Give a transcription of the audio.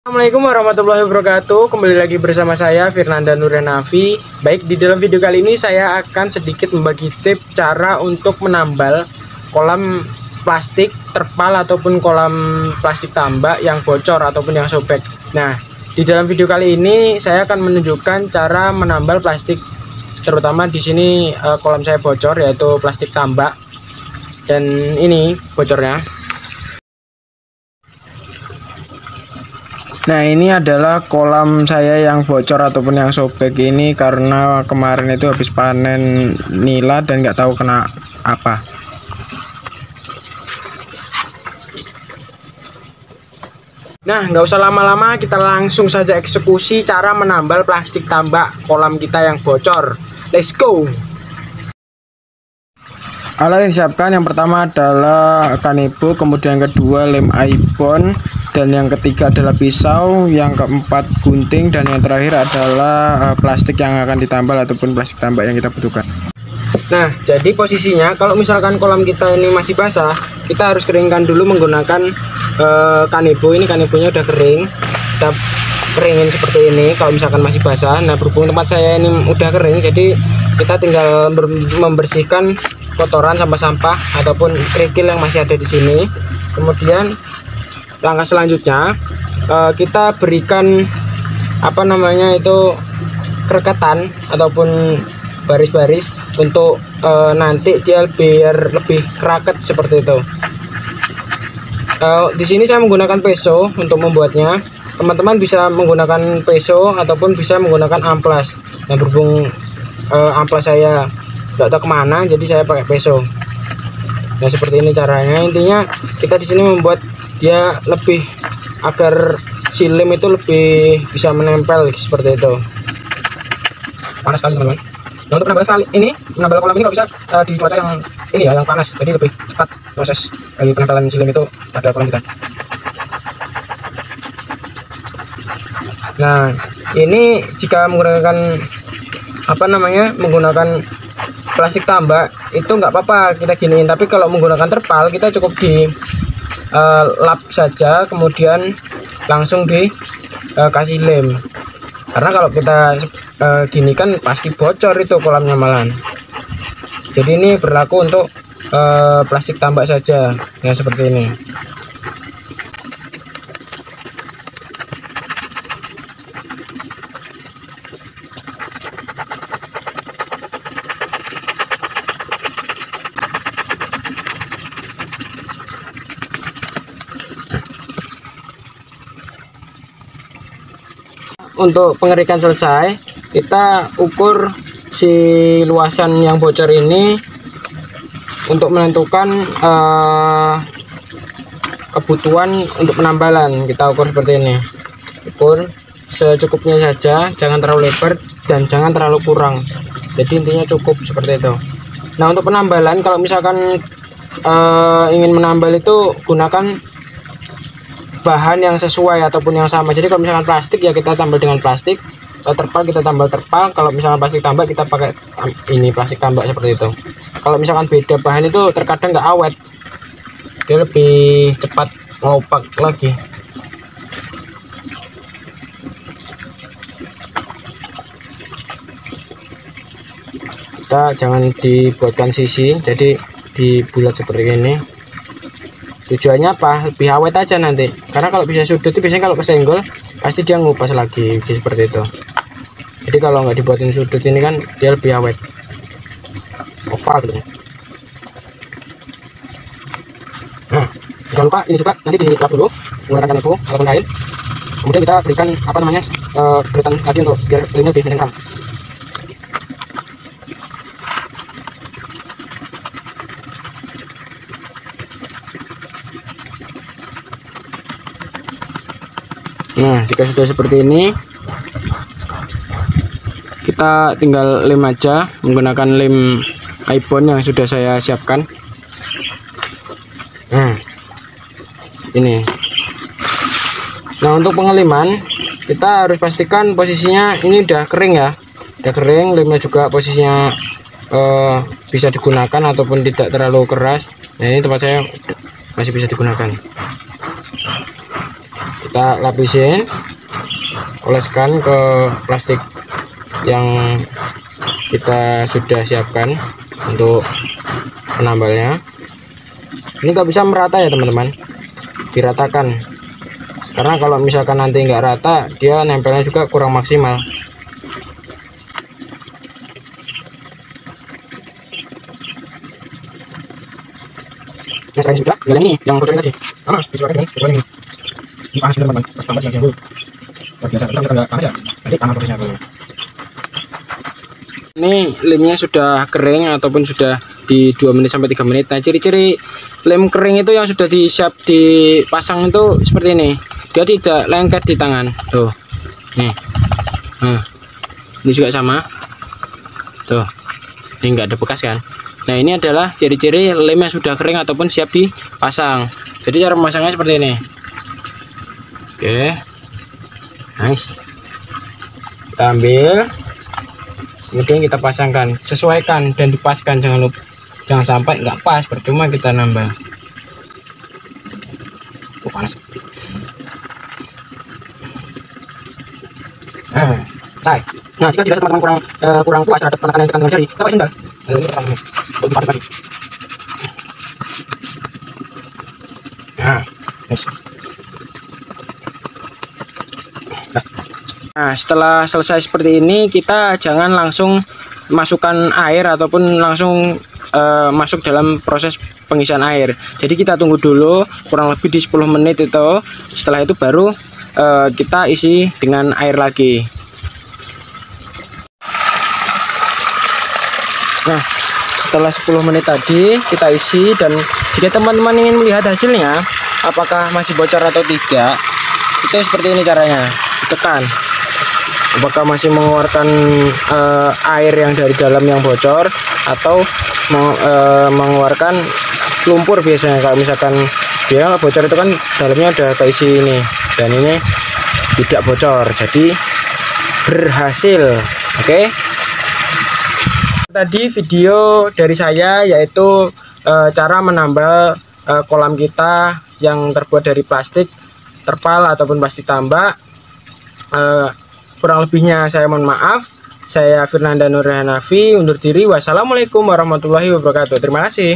Assalamualaikum warahmatullahi wabarakatuh. Kembali lagi bersama saya Firnanda Nurhanafi. Baik, di dalam video kali ini saya akan sedikit membagi tips cara untuk menambal kolam plastik terpal ataupun kolam plastik tambak yang bocor ataupun yang sobek. Nah, di dalam video kali ini saya akan menunjukkan cara menambal plastik, terutama di sini kolam saya bocor, yaitu plastik tambak, dan ini bocornya. Nah, ini adalah kolam saya yang bocor ataupun yang sobek ini karena kemarin itu habis panen nila dan nggak tahu kena apa. Nah, nggak usah lama-lama, kita langsung saja eksekusi cara menambal plastik tambak kolam kita yang bocor. Let's go! Alat yang disiapkan yang pertama adalah kanebo, kemudian yang kedua lem iPhone, dan yang ketiga adalah pisau, yang keempat gunting, dan yang terakhir adalah plastik yang akan ditambal ataupun plastik tambak yang kita butuhkan. Nah, jadi posisinya kalau misalkan kolam kita ini masih basah, kita harus keringkan dulu menggunakan kanebo. Ini kanebonya udah kering, kita keringin seperti ini kalau misalkan masih basah. Nah, berhubung tempat saya ini udah kering, jadi kita tinggal membersihkan kotoran, sampah-sampah ataupun kerikil yang masih ada di sini. Kemudian langkah selanjutnya kita berikan kerekatan ataupun baris-baris untuk nanti dia biar lebih keraket seperti itu. Di sini saya menggunakan peso untuk membuatnya. Teman-teman bisa menggunakan peso ataupun bisa menggunakan amplas. Nah, berhubung amplas saya nggak tahu kemana, jadi saya pakai peso. Nah, seperti ini caranya. Intinya kita di sini membuat dia lebih, agar si lem itu lebih bisa menempel seperti itu. Panas sekali, teman-teman. Nah, untuk penambalan sekali ini, menambal kolam ini kalau bisa di cuaca yang ini ya, yang panas, jadi lebih cepat proses dari penempelan si lem itu pada kolam kita. Nah, ini jika menggunakan menggunakan plastik tambak itu nggak apa-apa kita giniin, tapi kalau menggunakan terpal kita cukup di lap saja, kemudian langsung dikasih lem, karena kalau kita gini kan pasti bocor itu kolamnya malahan. Jadi ini berlaku untuk plastik tambak saja ya, seperti ini. Untuk pengerikan selesai, kita ukur si luasan yang bocor ini untuk menentukan kebutuhan untuk penambalan. Kita ukur seperti ini, ukur secukupnya saja, jangan terlalu lebar dan jangan terlalu kurang, jadi intinya cukup seperti itu. Nah, untuk penambalan, kalau misalkan ingin menambal itu gunakan bahan yang sesuai ataupun yang sama. Jadi kalau misalkan plastik ya kita tambal dengan plastik, terpal kita tambal terpal, kalau misalkan plastik tambak kita pakai ini plastik tambak seperti itu. Kalau misalkan beda bahan itu terkadang nggak awet, dia lebih cepat ngopak lagi. Kita jangan dibuatkan sisi, jadi dibulat seperti ini. Tujuannya apa? Lebih awet aja nanti, karena kalau bisa sudut itu biasanya kalau kesenggol pasti dia ngupas lagi seperti itu. Jadi kalau nggak dibuatin sudut ini kan dia lebih awet, oval gitu. Nah, jangan lupa ini juga nanti dilap dulu menggunakan kanebo ataupun kain, kemudian kita berikan kerutan lagi untuk biar lemnya lebih menempel. Nah, jika sudah seperti ini, kita tinggal lem aja menggunakan lem iPhone yang sudah saya siapkan. Nah, ini. Nah, untuk pengeliman kita harus pastikan posisinya ini udah kering ya, udah kering, lemnya juga posisinya bisa digunakan ataupun tidak terlalu keras. Nah, ini tempat saya masih bisa digunakan. kita lapisin, oleskan ke plastik yang kita sudah siapkan untuk penambalnya. Ini nggak bisa merata ya teman-teman, diratakan, karena kalau misalkan nanti nggak rata dia nempelnya juga kurang maksimal. Nah, sekarang sudah ini yang bocorin tadi sama disuarakan dengan ini. Ini panas teman-teman, pas tambah siang-siang dulu luar biasa, kita nggak panas ya, jadi panas prosesnya dulu. Ini lemnya sudah kering ataupun sudah di 2 menit sampai 3 menit. Nah, ciri-ciri lem kering itu yang sudah disiap dipasang itu seperti ini, dia tidak lengket di tangan tuh nih. Nah, ini juga sama tuh, ini enggak ada bekas kan. Nah, ini adalah ciri-ciri lem yang sudah kering ataupun siap dipasang. Jadi cara memasangnya seperti ini. Oke, nice. Kita ambil, kemudian kita pasangkan, sesuaikan dan dipaskan, jangan lupa, jangan sampai nggak pas, percuma kita nambah. Panas. Nah, jika dirasa teman-teman kurang puas terhadap penekanan yang kita cari, kita pakai sendal. Lalu ini kita untuk padat lagi. Nah, yes. Nah, setelah selesai seperti ini, kita jangan langsung masukkan air ataupun langsung masuk dalam proses pengisian air. Jadi kita tunggu dulu kurang lebih di 10 menit itu. Setelah itu baru kita isi dengan air lagi. Nah, setelah 10 menit tadi kita isi, dan jika teman-teman ingin melihat hasilnya apakah masih bocor atau tidak, itu seperti ini caranya, ditekan apakah masih mengeluarkan air yang dari dalam yang bocor atau mengeluarkan lumpur. Biasanya kalau misalkan dia bocor itu kan dalamnya ada keisi ini, dan ini tidak bocor, jadi berhasil. Oke, tadi video dari saya yaitu cara menambal kolam kita yang terbuat dari plastik terpal ataupun plastik tambak. Kurang lebihnya saya mohon maaf. Saya Firnanda Nurhanafi undur diri. Wassalamualaikum warahmatullahi wabarakatuh. Terima kasih.